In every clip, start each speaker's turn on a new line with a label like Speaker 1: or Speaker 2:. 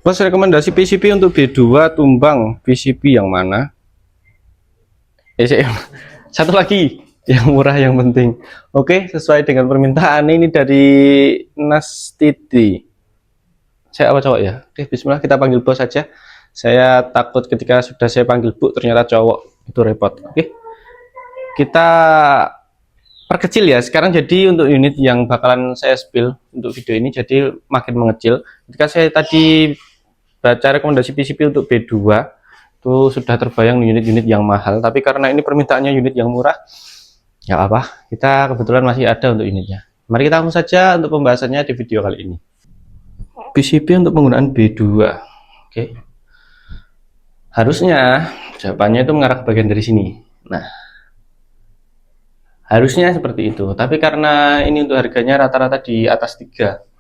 Speaker 1: Bos, rekomendasi PCB untuk B2 tumbang PCB yang mana? Satu lagi yang murah yang penting. Oke, sesuai dengan permintaan ini dari Nas Titi. Saya apa cowok ya? Oke, bismillah kita panggil bos saja. Saya takut ketika sudah saya panggil bu ternyata cowok, itu repot. Oke. Kita perkecil ya. Sekarang jadi untuk unit yang bakalan saya spill untuk video ini jadi makin mengecil. Ketika saya tadi baca rekomendasi PCB untuk B2 itu sudah terbayang unit-unit yang mahal, tapi karena ini permintaannya unit yang murah, ya apa, kita kebetulan masih ada untuk unitnya. Mari kita langsung saja untuk pembahasannya di video kali ini. PCB untuk penggunaan B2. Oke. Harusnya jawabannya itu mengarah ke bagian dari sini. Nah, harusnya seperti itu, tapi karena ini untuk harganya rata-rata di atas 3,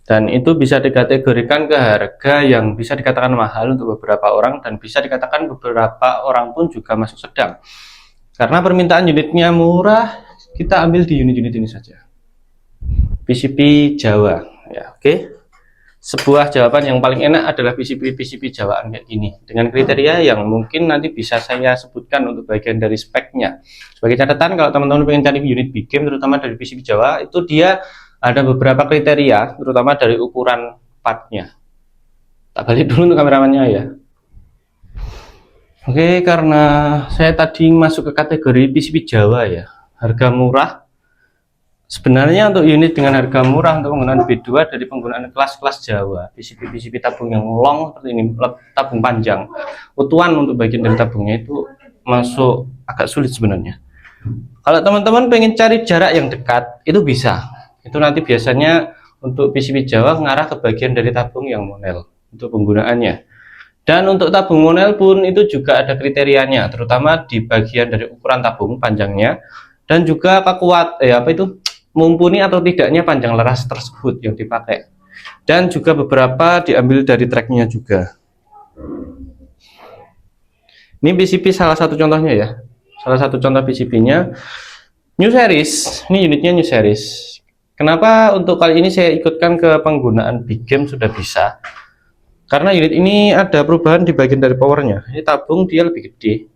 Speaker 1: dan itu bisa dikategorikan ke harga yang bisa dikatakan mahal untuk beberapa orang, dan bisa dikatakan beberapa orang pun juga masuk sedang. Karena permintaan unitnya murah, kita ambil di unit-unit ini saja. PCB Jawa, ya oke. Sebuah jawaban yang paling enak adalah PCB Jawaan kayak gini, dengan kriteria yang mungkin nanti bisa saya sebutkan untuk bagian dari speknya. Sebagai catatan, kalau teman-teman pengen cari unit big game terutama dari PCB Jawa, itu dia ada beberapa kriteria, terutama dari ukuran partnya. Tak balik dulu untuk kameramannya ya. Oke, karena saya tadi masuk ke kategori PCB Jawa ya, harga murah. Sebenarnya untuk unit dengan harga murah untuk penggunaan B2 dari penggunaan kelas-kelas Jawa, PCB tabung yang long seperti ini, tabung panjang, utuhan untuk bagian dari tabungnya itu masuk agak sulit sebenarnya. Kalau teman-teman pengen cari jarak yang dekat, itu bisa. Itu nanti biasanya untuk PCB Jawa mengarah ke bagian dari tabung yang monel untuk penggunaannya. Dan untuk tabung monel pun itu juga ada kriterianya, terutama di bagian dari ukuran tabung panjangnya, dan juga mumpuni atau tidaknya panjang laras tersebut yang dipakai. Dan juga beberapa diambil dari tracknya juga. Ini PCB salah satu contohnya ya. Salah satu contoh PCB-nya New Series. Ini unitnya New Series. Kenapa untuk kali ini saya ikutkan ke penggunaan big game sudah bisa? Karena unit ini ada perubahan di bagian dari powernya. Ini tabung dia lebih gede.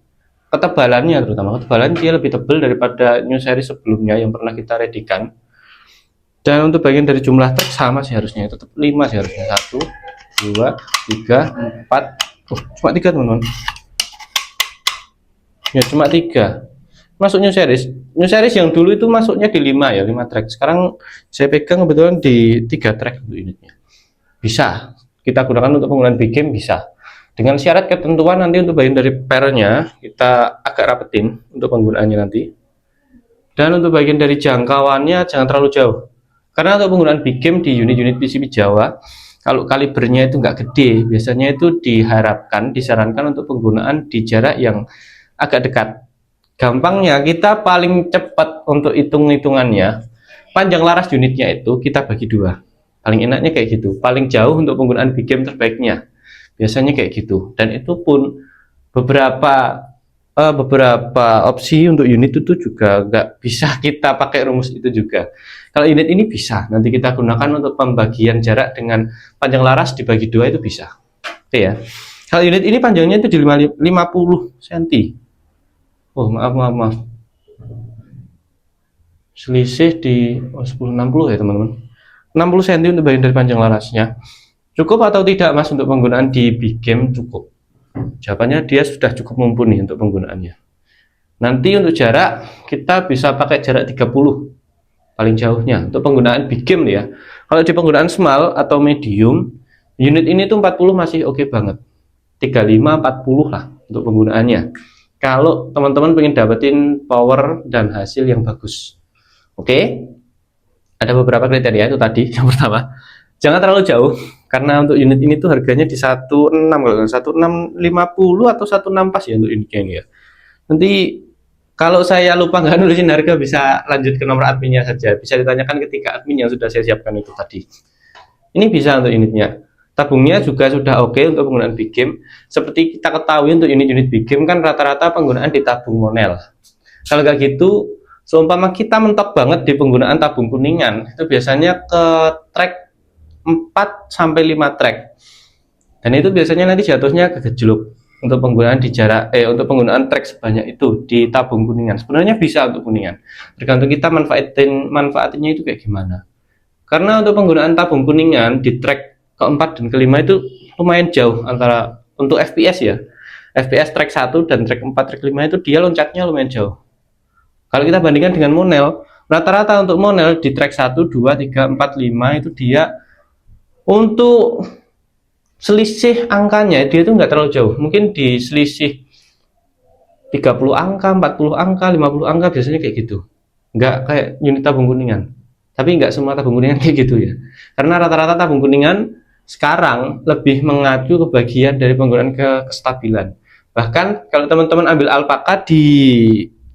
Speaker 1: Ketebalannya terutama ketebalan dia lebih tebal daripada New Series sebelumnya yang pernah kita redikan. Dan untuk bagian dari jumlah truk sama sih harusnya, tetap 5 sih harusnya. 1, 2, 3, 4. Cuma 3 teman-teman. Ya cuma 3. Masuk New Series. New Series yang dulu itu masuknya di 5 ya, 5 track. Sekarang saya pegang kebetulan di 3 track untuk unitnya. Bisa kita gunakan untuk penggunaan big game, bisa. Dengan syarat ketentuan nanti untuk bagian dari pernya kita agak rapetin untuk penggunaannya nanti. Dan untuk bagian dari jangkauannya jangan terlalu jauh. Karena untuk penggunaan big game di unit-unit PCB Jawa, kalau kalibernya itu nggak gede, biasanya itu disarankan untuk penggunaan di jarak yang agak dekat. Gampangnya kita paling cepat untuk hitung-hitungannya, panjang laras unitnya itu kita bagi 2. Paling enaknya kayak gitu. Paling jauh untuk penggunaan big game terbaiknya. Biasanya kayak gitu. Dan itu pun beberapa opsi untuk unit itu juga nggak bisa kita pakai rumus itu juga. Kalau unit ini bisa, nanti kita gunakan untuk pembagian jarak dengan panjang laras dibagi 2 itu bisa. Oke ya. Kalau unit ini panjangnya itu di 50 cm. Oh maaf. Selisih di 1060 ya teman-teman. 60 cm untuk bagian dari panjang larasnya. Cukup atau tidak mas untuk penggunaan di big game? Cukup. Jawabannya dia sudah cukup mumpuni untuk penggunaannya. Nanti untuk jarak kita bisa pakai jarak 30 paling jauhnya untuk penggunaan big game ya. Kalau di penggunaan small atau medium, unit ini tuh 40 masih oke banget. 35 40 lah untuk penggunaannya. Kalau teman-teman pengen dapetin power dan hasil yang bagus. Oke. Ada beberapa kriteria itu tadi. Yang pertama, jangan terlalu jauh karena untuk unit ini tuh harganya di 16 kalau 1650 atau 16 pas ya untuk unitnya ini ya. Nanti kalau saya lupa nggak nulisin harga bisa lanjut ke nomor adminnya saja. Bisa ditanyakan ketika admin yang sudah saya siapkan itu tadi. Ini bisa untuk unitnya. Tabungnya juga sudah oke untuk penggunaan big game. Seperti kita ketahui untuk unit-unit big game kan rata-rata penggunaan di tabung monel. Kalau nggak gitu, seumpama kita mentok banget di penggunaan tabung kuningan, itu biasanya ke track 4 sampai 5 track. Dan itu biasanya nanti jatuhnya kegejluk untuk penggunaan di jarak untuk penggunaan trek sebanyak itu di tabung kuningan. Sebenarnya bisa untuk kuningan, tergantung kita manfaatinnya itu kayak gimana. Karena untuk penggunaan tabung kuningan di trek keempat dan kelima itu lumayan jauh antara untuk FPS ya. FPS trek 1 dan trek 4 trek 5 itu dia loncatnya lumayan jauh. Kalau kita bandingkan dengan Monel, rata-rata untuk Monel di trek 1, 2, 3, 4, 5 itu dia untuk selisih angkanya dia itu nggak terlalu jauh, mungkin di selisih 30 angka, 40 angka, 50 angka biasanya kayak gitu. Nggak kayak unit tabung kuningan. Tapi nggak semua tabung kuningan kayak gitu ya. Karena rata-rata tabung kuningan sekarang lebih mengacu ke bagian dari penggunaan kestabilan. Bahkan kalau teman-teman ambil alpaka di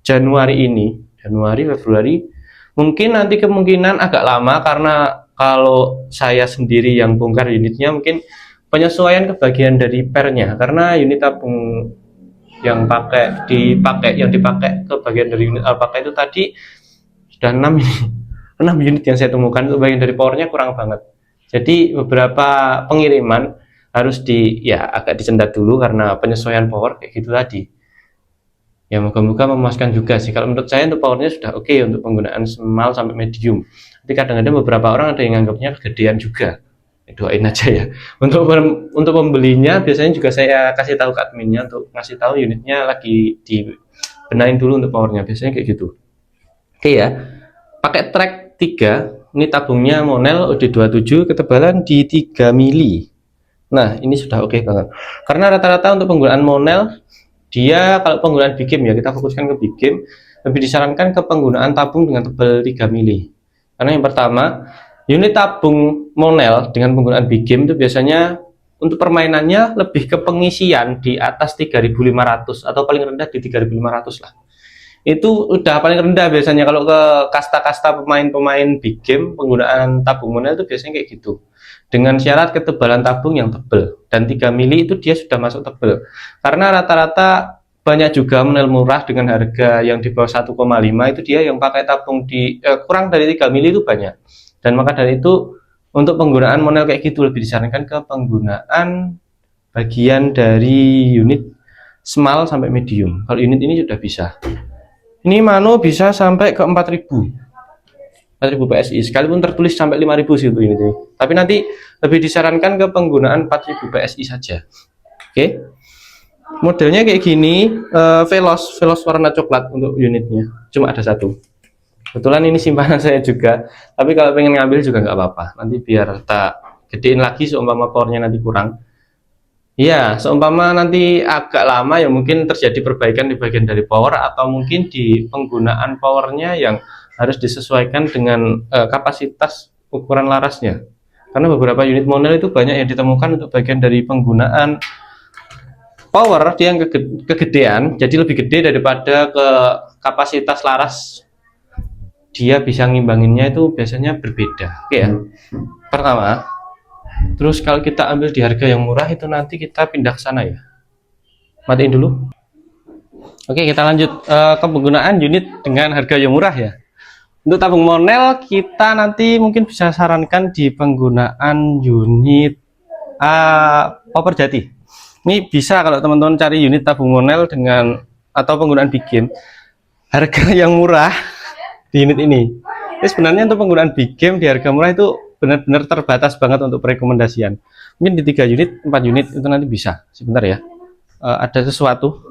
Speaker 1: Januari ini, Januari, Februari, mungkin nanti kemungkinan agak lama karena kalau saya sendiri yang bongkar unitnya mungkin penyesuaian ke bagian dari pernya, karena unit tabung yang dipakai ke bagian dari unit alpaka itu tadi sudah 6 ini 6 unit yang saya temukan itu bagian dari powernya kurang banget. Jadi beberapa pengiriman harus agak disendat dulu karena penyesuaian power kayak gitu tadi. Ya moga-moga memuaskan juga sih. Kalau menurut saya untuk powernya sudah oke untuk penggunaan small sampai medium. Tapi kadang-kadang beberapa orang ada yang anggapnya kegedean juga. Doain aja ya. Untuk pembelinya biasanya juga saya kasih tahu ke adminnya untuk ngasih tahu unitnya lagi dibenahin dulu untuk powernya, biasanya kayak gitu. Oke ya, pakai track 3, ini tabungnya Monel OD27 ketebalan di 3 mili. Nah ini sudah oke banget, karena rata-rata untuk penggunaan Monel dia kalau penggunaan big game ya, kita fokuskan ke big game, lebih disarankan ke penggunaan tabung dengan tebal 3 mili. Karena yang pertama, unit tabung Monel dengan penggunaan big game itu biasanya untuk permainannya lebih ke pengisian di atas 3.500 atau paling rendah di 3.500 lah. Itu udah paling rendah biasanya. Kalau ke kasta-kasta pemain-pemain big game, penggunaan tabung Monel itu biasanya kayak gitu. Dengan syarat ketebalan tabung yang tebal, dan 3 mili itu dia sudah masuk tebal. Karena rata-rata banyak juga Monel murah dengan harga yang di bawah 1,5 itu dia yang pakai tabung di kurang dari 3 mili itu banyak. Dan maka dari itu untuk penggunaan Monel kayak gitu lebih disarankan ke penggunaan bagian dari unit small sampai medium. Kalau unit ini sudah bisa. Ini mano bisa sampai ke 4000 PSI, sekalipun tertulis sampai 5000 sih untuk unit ini. Tapi nanti lebih disarankan ke penggunaan 4000 PSI saja. Oke. Modelnya kayak gini, Veloz warna coklat untuk unitnya. Cuma ada satu. Kebetulan ini simpanan saya juga, tapi kalau pengen ngambil juga nggak apa-apa. Nanti biar tak gedein lagi seumpama powernya nanti kurang. Ya, seumpama nanti agak lama ya mungkin terjadi perbaikan di bagian dari power, atau mungkin di penggunaan powernya yang harus disesuaikan dengan kapasitas ukuran larasnya. Karena beberapa unit Monel itu banyak yang ditemukan untuk bagian dari penggunaan power dia yang kegedean, jadi lebih gede daripada ke kapasitas laras. Dia bisa ngimbanginnya itu biasanya berbeda. Oke ya. Pertama, terus kalau kita ambil di harga yang murah itu nanti kita pindah ke sana ya. Matiin dulu. Oke, kita lanjut ke penggunaan unit dengan harga yang murah ya. Untuk tabung Monel kita nanti mungkin bisa sarankan di penggunaan unit Popper Jati. Ini bisa kalau teman-teman cari unit tabung Monel dengan atau penggunaan big game harga yang murah di unit ini. Jadi sebenarnya untuk penggunaan big game di harga murah itu benar-benar terbatas banget untuk rekomendasian. Mungkin di 3 unit, 4 unit itu nanti bisa. Sebentar ya. Ada sesuatu.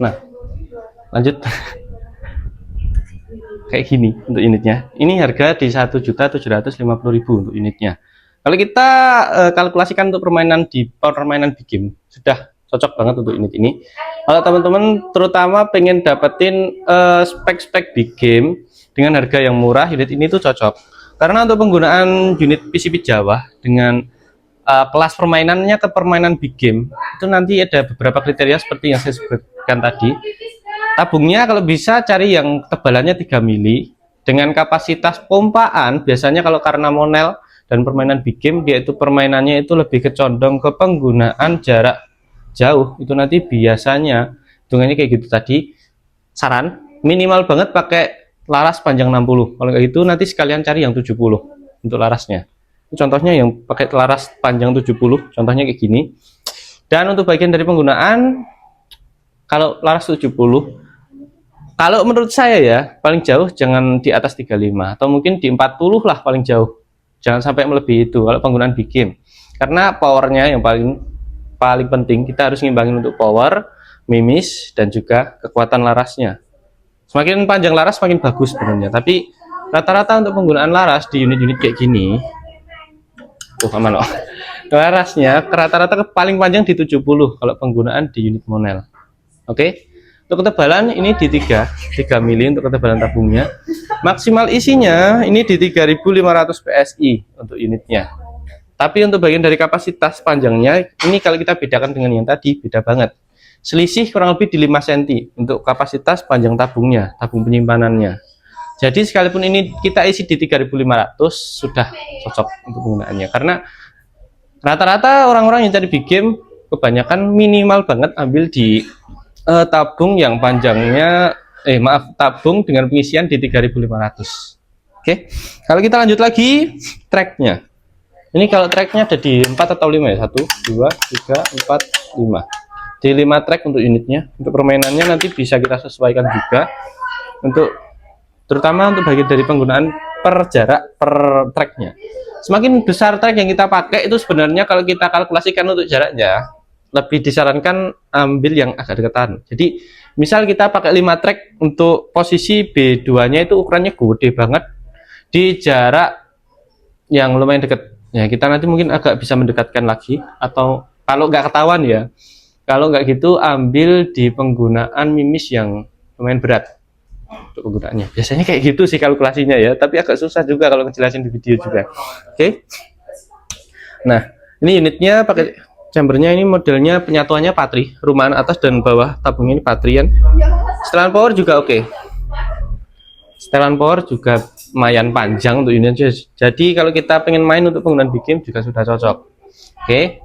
Speaker 1: Nah, lanjut. Kayak gini untuk unitnya. Ini harga di 1.750.000 untuk unitnya. Kalau kita kalkulasikan untuk permainan big game, sudah cocok banget untuk unit ini. Kalau teman-teman terutama pengen dapetin spek-spek big game dengan harga yang murah, unit ini tuh cocok. Karena untuk penggunaan unit PCB Jawa dengan kelas permainannya ke permainan big game, itu nanti ada beberapa kriteria seperti yang saya sebutkan tadi. Tabungnya kalau bisa cari yang tebalannya 3 mili dengan kapasitas pompaan. Biasanya kalau karena Monel dan permainan big game, dia itu permainannya itu lebih kecondong ke penggunaan jarak jauh. Itu nanti biasanya hitungannya kayak gitu tadi. Saran minimal banget pakai laras panjang 60. Kalau kayak gitu nanti sekalian cari yang 70 untuk larasnya. Contohnya yang pakai laras panjang 70, contohnya kayak gini. Dan untuk bagian dari penggunaan, kalau laras 70, kalau menurut saya ya, paling jauh jangan di atas 35, atau mungkin di 40 lah paling jauh. Jangan sampai melebihi itu kalau penggunaan big game. Karena powernya yang paling penting, kita harus ngimbangin untuk power, mimis, dan juga kekuatan larasnya. Semakin panjang laras semakin bagus sebenarnya, tapi rata-rata untuk penggunaan laras di unit-unit kayak gini, aman oh. Larasnya rata-rata paling panjang di 70 kalau penggunaan di unit monel. Oke. Untuk ketebalan ini di 3 mili untuk ketebalan tabungnya. Maksimal isinya ini di 3500 PSI untuk unitnya. Tapi untuk bagian dari kapasitas panjangnya, ini kalau kita bedakan dengan yang tadi, beda banget. Selisih kurang lebih di 5 cm untuk kapasitas panjang tabungnya, tabung penyimpanannya. Jadi sekalipun ini kita isi di 3500 sudah cocok untuk penggunaannya. Karena rata-rata orang-orang yang cari big game kebanyakan minimal banget ambil di tabung yang panjangnya tabung dengan pengisian di 3500. Oke. Kalau kita lanjut lagi tracknya. Ini kalau tracknya ada di 4 atau 5 ya, 1 2 3 4 5. Di 5 track untuk unitnya. Untuk permainannya nanti bisa kita sesuaikan juga untuk terutama untuk bagian dari penggunaan per jarak per tracknya. Semakin besar track yang kita pakai itu sebenarnya kalau kita kalkulasikan untuk jaraknya lebih disarankan ambil yang agak dekatan. Jadi misal kita pakai 5 track untuk posisi B2 nya itu ukurannya gede banget di jarak yang lumayan dekat ya, kita nanti mungkin agak bisa mendekatkan lagi, atau kalau nggak ketahuan ya, kalau nggak gitu ambil di penggunaan mimis yang lumayan berat untuk penggunaannya. Biasanya kayak gitu sih kalkulasinya ya, tapi agak susah juga kalau ngejelasin di video juga. Oke. Nah ini unitnya pakai chambernya, ini modelnya penyatuannya patri, rumahan atas dan bawah tabungnya ini patrian. Setelan power juga oke. Setelan power juga lumayan panjang untuk unitnya. Jadi kalau kita pengen main untuk penggunaan big game juga sudah cocok. Oke.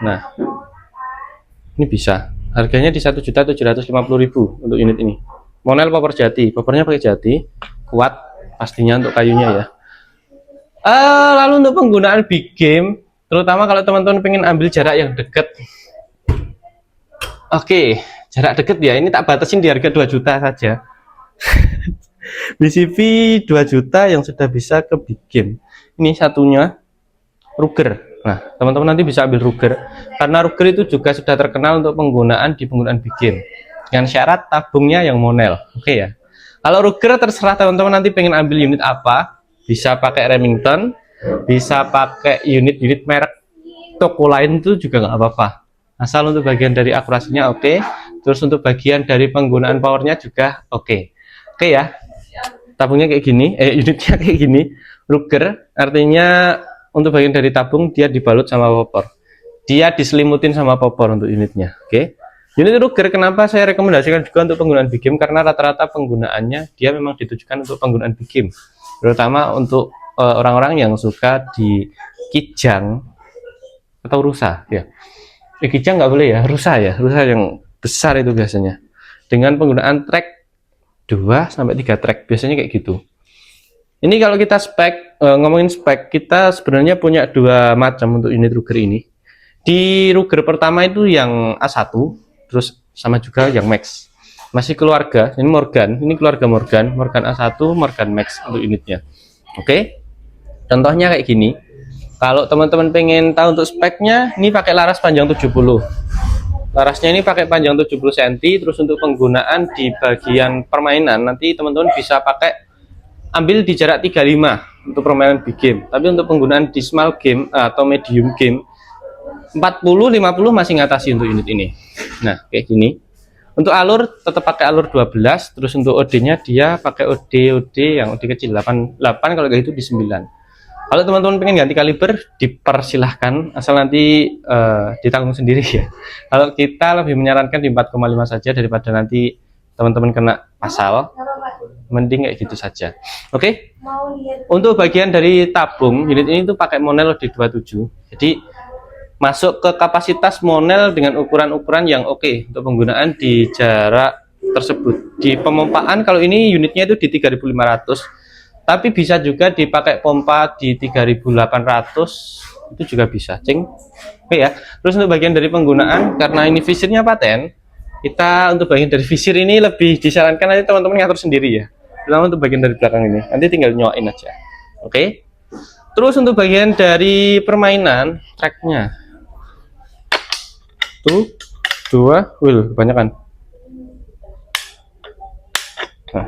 Speaker 1: Nah, ini bisa. Harganya di 1.750.000 untuk unit ini. Monel popor jati, popornya pakai jati, kuat pastinya untuk kayunya ya. Lalu untuk penggunaan big game, terutama kalau teman-teman pengen ambil jarak yang dekat. Oke, jarak dekat ya, ini tak batasin di harga 2 juta saja. BCV 2 juta yang sudah bisa ke big game. Ini satunya Ruger. Nah, teman-teman nanti bisa ambil Ruger karena Ruger itu juga sudah terkenal untuk penggunaan di penggunaan big game dengan syarat tabungnya yang monel. Oke ya. Kalau Ruger terserah teman-teman nanti pengen ambil unit apa, bisa pakai Remington, bisa pakai unit-unit merek toko lain itu juga nggak apa-apa, asal untuk bagian dari akurasinya oke. Terus untuk bagian dari penggunaan powernya juga oke ya. Tabungnya kayak gini, unitnya kayak gini. Ruger artinya untuk bagian dari tabung dia dibalut sama popor, dia diselimutin sama popor untuk unitnya. Oke. Unit Ruger kenapa saya rekomendasikan juga untuk penggunaan big game, karena rata-rata penggunaannya dia memang ditujukan untuk penggunaan big game, terutama untuk orang-orang yang suka di kijang atau rusa ya. Kijang nggak boleh ya, rusa ya, rusa yang besar itu biasanya dengan penggunaan track 2 sampai 3 track biasanya kayak gitu. Ini kalau kita spek, ngomongin spek, kita sebenarnya punya 2 macam untuk unit Ruger ini. Di Ruger pertama itu yang A1, terus sama juga yang Max, masih keluarga. Ini Morgan, ini keluarga Morgan A1, Morgan Max untuk unitnya. Oke. Contohnya kayak gini. Kalau teman-teman pengen tahu untuk speknya, ini pakai laras panjang 70. Larasnya ini pakai panjang 70 cm. Terus untuk penggunaan di bagian permainan, nanti teman-teman bisa pakai ambil di jarak 35 untuk permainan big game. Tapi untuk penggunaan di small game atau medium game, 40-50 masih ngatasi untuk unit ini. Nah, kayak gini. Untuk alur tetap pakai alur 12. Terus untuk OD-nya dia pakai OD yang OD kecil 8 kalau kayak gitu di 9. Kalau teman-teman pengen ganti kaliber, dipersilahkan, asal nanti ditanggung sendiri ya. Kalau kita lebih menyarankan di 4,5 saja daripada nanti teman-teman kena pasal, mending kayak gitu saja. Oke. Untuk bagian dari tabung, unit ini tuh pakai monel di 27. Jadi masuk ke kapasitas monel dengan ukuran-ukuran yang oke untuk penggunaan di jarak tersebut. Di pemompaan kalau ini unitnya itu di 3500. Tapi bisa juga dipakai pompa di 3800, itu juga bisa, cing. Oke ya. Terus untuk bagian dari penggunaan, karena ini visirnya paten, kita untuk bagian dari visir ini lebih disarankan nanti teman-teman ngatur sendiri ya. Terutama untuk bagian dari belakang ini, nanti tinggal nyoain aja. Oke. Terus untuk bagian dari permainan tracknya, tuh 2 wheel kebanyakan. Nah,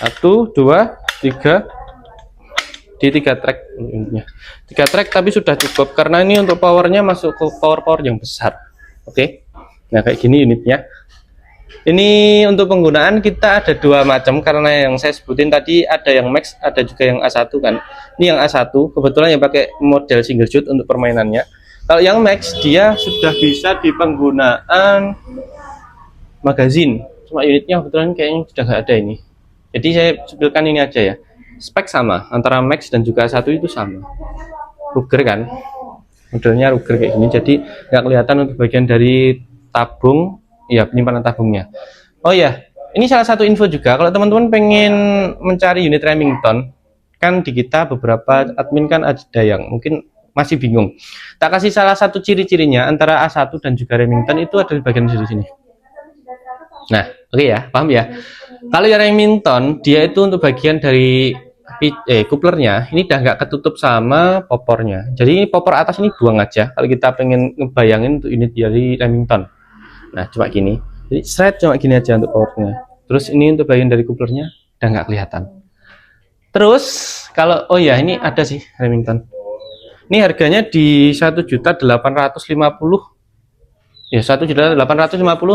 Speaker 1: 1, 2, 3 di 3 track unitnya. 3 track tapi sudah cukup karena ini untuk powernya masuk ke power yang besar. Oke. Nah, kayak gini unitnya. Ini untuk penggunaan kita ada 2 macam karena yang saya sebutin tadi ada yang max, ada juga yang A1 kan. Ini yang A1 kebetulan yang pakai model single shoot untuk permainannya. Kalau yang max dia sudah bisa di penggunaan magazine. Cuma unitnya kebetulan kayaknya sudah nggak ada ini. Jadi saya sebutkan ini aja ya. Spek sama antara max dan juga A1 itu sama. Ruger kan. Modelnya Ruger kayak gini, jadi nggak kelihatan untuk bagian dari tabung. Ya, penyimpanan tabungnya. Oh ya, ini salah satu info juga. Kalau teman-teman pengen mencari unit Remington, kan di kita beberapa admin kan ada yang mungkin masih bingung. Tak kasih salah satu ciri-cirinya antara A1 dan juga Remington itu ada di bagian di sini. Nah, oke ya, paham ya. Kalau yang Remington, dia itu untuk bagian dari kuplernya, ini udah nggak ketutup sama popornya. Jadi ini popor atas ini buang aja. Kalau kita pengen ngebayangin untuk unit dari Remington. Nah, cuma gini. Jadi thread cuma gini aja untuk powernya. Terus ini untuk bagian dari kuplernya udah nggak kelihatan. Terus kalau oh ya ini ada sih Remington. Ini harganya di 1.850. Ya 1.850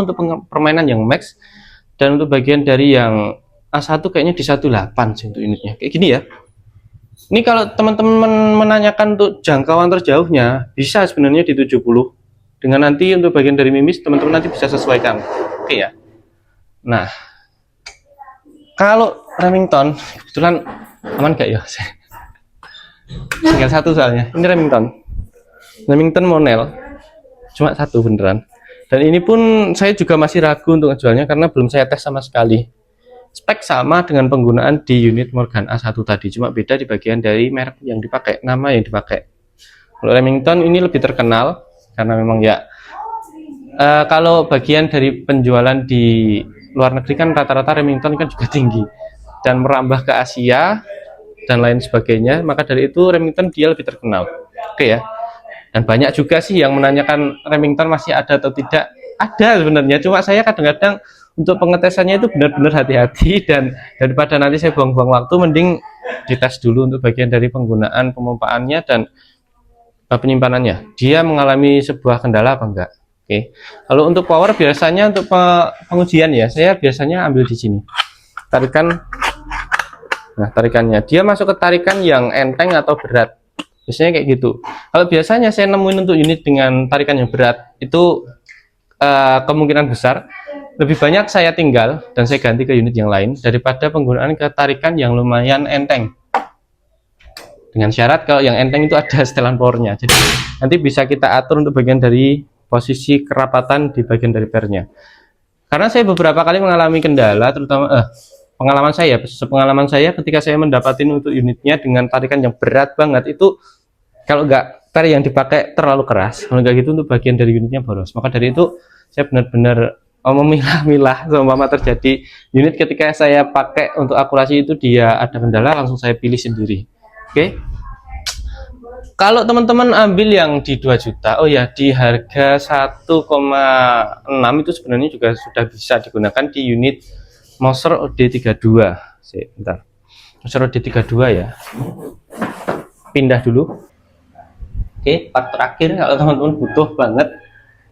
Speaker 1: untuk permainan yang max, dan untuk bagian dari yang A1 kayaknya di 18 sih untuk unitnya. Kayak gini ya. Ini kalau teman-teman menanyakan untuk jangkauan terjauhnya bisa sebenarnya di 70. Dengan nanti untuk bagian dari mimis teman-teman nanti bisa sesuaikan. Oke ya. Nah, kalau Remington kebetulan aman gak ya? Tinggal satu soalnya. Ini Remington Monel, cuma satu beneran. Dan ini pun saya juga masih ragu untuk ngejualnya karena belum saya tes sama sekali. Spek sama dengan penggunaan di unit Morgan A1 tadi, cuma beda di bagian dari merek yang dipakai, nama yang dipakai. Kalau Remington ini lebih terkenal karena memang ya kalau bagian dari penjualan di luar negeri kan rata-rata Remington kan juga tinggi dan merambah ke Asia dan lain sebagainya, maka dari itu Remington dia lebih terkenal. Oke ya. Dan banyak juga sih yang menanyakan Remington masih ada atau tidak. Ada sebenarnya, cuma saya kadang-kadang untuk pengetesannya itu benar-benar hati-hati, dan daripada nanti saya buang-buang waktu mending dites dulu untuk bagian dari penggunaan pemompaannya dan penyimpanannya. Dia mengalami sebuah kendala apa enggak? Oke. Kalau untuk power biasanya untuk pengujian ya, saya biasanya ambil di sini. Tarikan. Nah, tarikannya dia masuk ke tarikan yang enteng atau berat. Biasanya kayak gitu. Kalau biasanya saya nemuin untuk unit dengan tarikan yang berat itu kemungkinan besar lebih banyak saya tinggal dan saya ganti ke unit yang lain daripada penggunaan ke tarikan yang lumayan enteng. Dengan syarat kalau yang enteng itu ada setelan powernya, jadi nanti bisa kita atur untuk bagian dari posisi kerapatan di bagian dari pernya. Karena saya beberapa kali mengalami kendala, terutama pengalaman saya ketika saya mendapatkan untuk unitnya dengan tarikan yang berat banget itu, kalau nggak per yang dipakai terlalu keras, kalau nggak gitu untuk bagian dari unitnya boros. Maka dari itu saya benar-benar memilah-milah seumpama terjadi unit ketika saya pakai untuk akurasi itu dia ada kendala, langsung saya pilih sendiri. Oke. Kalau teman-teman ambil yang di 2 juta, oh ya di harga 1,6 itu sebenarnya juga sudah bisa digunakan di unit Moser OD32. Bentar. Moser OD32 ya. Pindah dulu. Oke, part terakhir kalau teman-teman butuh banget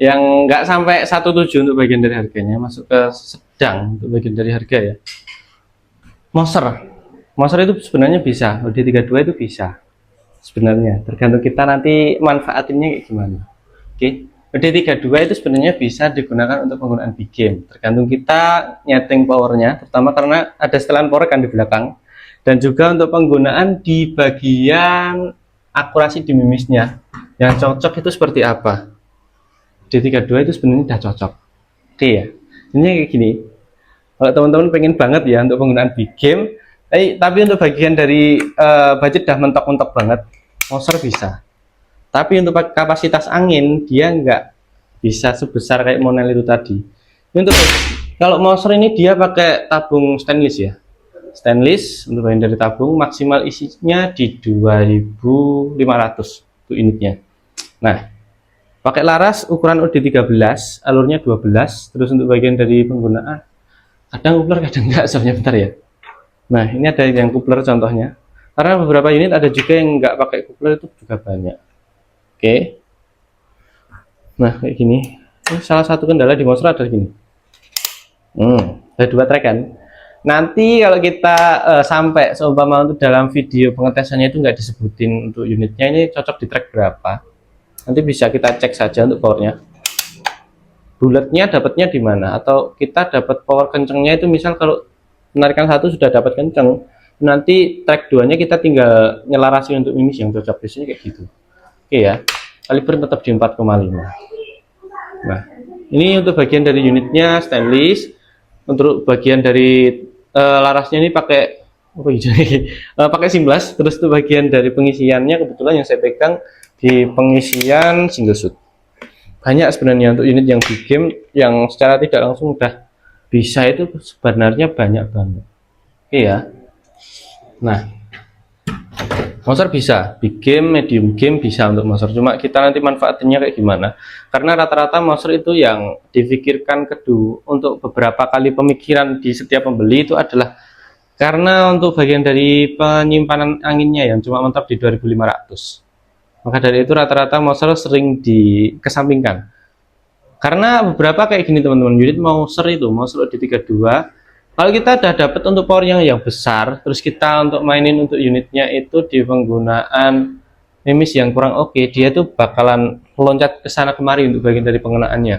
Speaker 1: yang nggak sampai 1,7 untuk bagian dari harganya, masuk ke sedang untuk bagian dari harga ya. Moser itu sebenarnya bisa, OD32 itu bisa. Sebenarnya tergantung kita nanti manfaatinnya kayak gimana. Oke, OD32 itu sebenarnya bisa digunakan untuk penggunaan big game. Tergantung kita nyeting powernya, terutama karena ada setelan power kan di belakang, dan juga untuk penggunaan di bagian akurasi di mimisnya. Yang cocok itu seperti apa? OD32 itu sebenarnya udah cocok. Oke ya, ini kayak gini. Kalau teman-teman pengen banget ya untuk penggunaan big game, Tapi untuk bagian dari budget dah mentok-mentok banget, Monster bisa. Tapi untuk kapasitas angin dia nggak bisa sebesar kayak Monel itu tadi. Ini untuk kalau Monster ini dia pakai tabung stainless ya. Stainless untuk bagian dari tabung, maksimal isinya di 2500 untuk unitnya. Nah, pakai laras ukuran OD13, alurnya 12. Terus untuk bagian dari penggunaan, kadang coupler kadang enggak, soalnya bentar ya. Nah, ini ada yang coupler contohnya. Karena beberapa unit ada juga yang nggak pakai coupler, itu juga banyak. Oke. Nah, kayak gini. Ini salah satu kendala di Monster ada gini. Ada 2 track kan. Nanti kalau kita sampai seumpama untuk dalam video pengetesannya itu nggak disebutin untuk unitnya ini cocok di track berapa, nanti bisa kita cek saja untuk powernya, bulatnya dapatnya di mana, atau kita dapat power kencengnya itu misal kalau penarikan 1 sudah dapat kenceng, nanti track 2 nya kita tinggal nyelarasi untuk mimis yang cocok, biasanya kayak gitu. Oke ya, kaliber tetap di 4,5. Nah, ini untuk bagian dari unitnya stainless. Untuk bagian dari larasnya ini pakai pakai Simblas. Terus tuh bagian dari pengisiannya kebetulan yang saya pegang di pengisian single shoot. Banyak sebenarnya untuk unit yang big game yang secara tidak langsung udah bisa itu sebenarnya banyak banget. Oke ya. Nah, Monster bisa big game, medium game bisa untuk Monster. Cuma kita nanti manfaatinnya kayak gimana? Karena rata-rata Monster itu yang difikirkan kedua untuk beberapa kali pemikiran di setiap pembeli itu adalah karena untuk bagian dari penyimpanan anginnya yang cuma mentok di 2500. Maka dari itu rata-rata Monster sering dikesampingkan. Karena beberapa kayak gini teman-teman, unit Monster itu Monster OD32. Kalau kita udah dapat untuk power yang besar, terus kita untuk mainin untuk unitnya itu di penggunaan mimis yang kurang oke, dia tuh bakalan loncat ke sana kemari untuk bagian dari pengenaannya.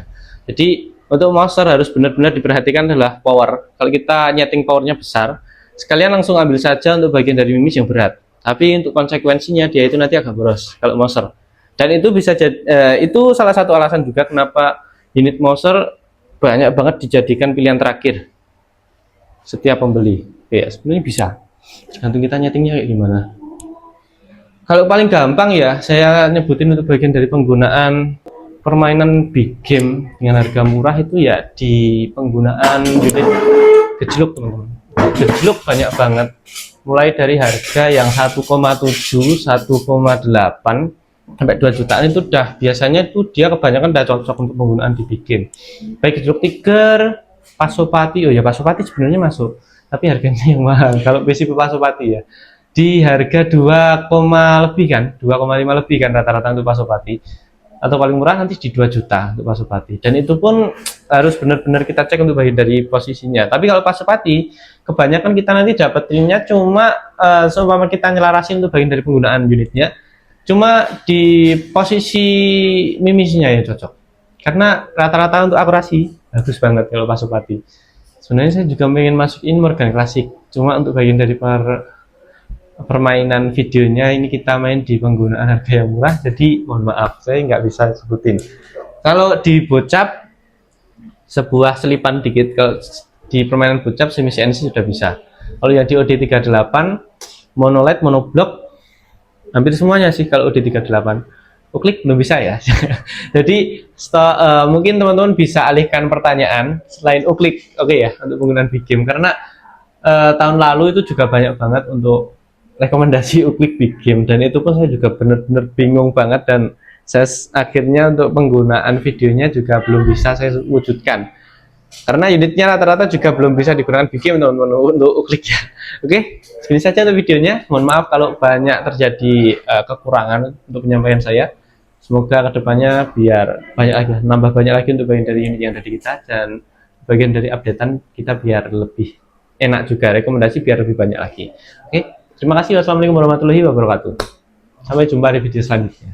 Speaker 1: Jadi untuk Monster harus benar-benar diperhatikan adalah power. Kalau kita nyeting powernya besar, sekalian langsung ambil saja untuk bagian dari mimis yang berat. Tapi untuk konsekuensinya dia itu nanti agak boros kalau Monster. Dan itu bisa jadi itu salah satu alasan juga kenapa unit Monster banyak banget dijadikan pilihan terakhir setiap pembeli. Ya sebenarnya bisa, tergantung kita nyetingnya kayak gimana. Kalau paling gampang ya saya nyebutin untuk bagian dari penggunaan permainan big game dengan harga murah itu ya di penggunaan unit gejluk teman-teman. Gejluk banyak banget, mulai dari harga yang 1,7, 1,8 sampai 2 jutaan itu udah biasanya itu dia kebanyakan udah cocok untuk penggunaan di big game. Baik gejluk tiger, Pasopati, oh ya Pasopati sebenarnya masuk, tapi harganya yang mahal. Kalau PCB Pasopati ya di harga 2, lebih kan, 2,5 lebih kan rata-rata untuk Pasopati, atau paling murah nanti di 2 juta untuk Pasopati. Dan itu pun harus benar-benar kita cek untuk bagian dari posisinya. Tapi kalau Pasopati kebanyakan kita nanti dapetinnya cuma seumpama kita nyelarasin untuk bagian dari penggunaan unitnya, cuma di posisi mimisnya yang cocok. Karena rata-rata untuk akurasi bagus banget kalau Pasopati. Sebenarnya saya juga pengen masukin Morgan Classic, cuma untuk bagian dari permainan videonya ini kita main di penggunaan harga yang murah, jadi mohon maaf saya nggak bisa sebutin. Kalau di bocap sebuah selipan dikit, kalau di permainan bocap semi CNC sudah bisa. Kalau yang di OD38 monoled, monoblok hampir semuanya sih kalau OD38. Uklik belum bisa ya. Jadi mungkin teman-teman bisa alihkan pertanyaan selain uklik, oke ya, untuk penggunaan big game, karena tahun lalu itu juga banyak banget untuk rekomendasi uklik big game, dan itu pun saya juga benar-benar bingung banget, dan saya akhirnya untuk penggunaan videonya juga belum bisa saya wujudkan karena unitnya rata-rata juga belum bisa digunakan big game teman-teman untuk uklik ya. Oke, segini saja untuk videonya. Mohon maaf kalau banyak terjadi kekurangan untuk penyampaian saya. Semoga kedepannya biar banyak lagi, nambah banyak lagi untuk bagian dari unit yang ada di kita, dan bagian dari updatean kita biar lebih enak juga, rekomendasi biar lebih banyak lagi. Oke, terima kasih. Wassalamualaikum warahmatullahi wabarakatuh. Sampai jumpa di video selanjutnya.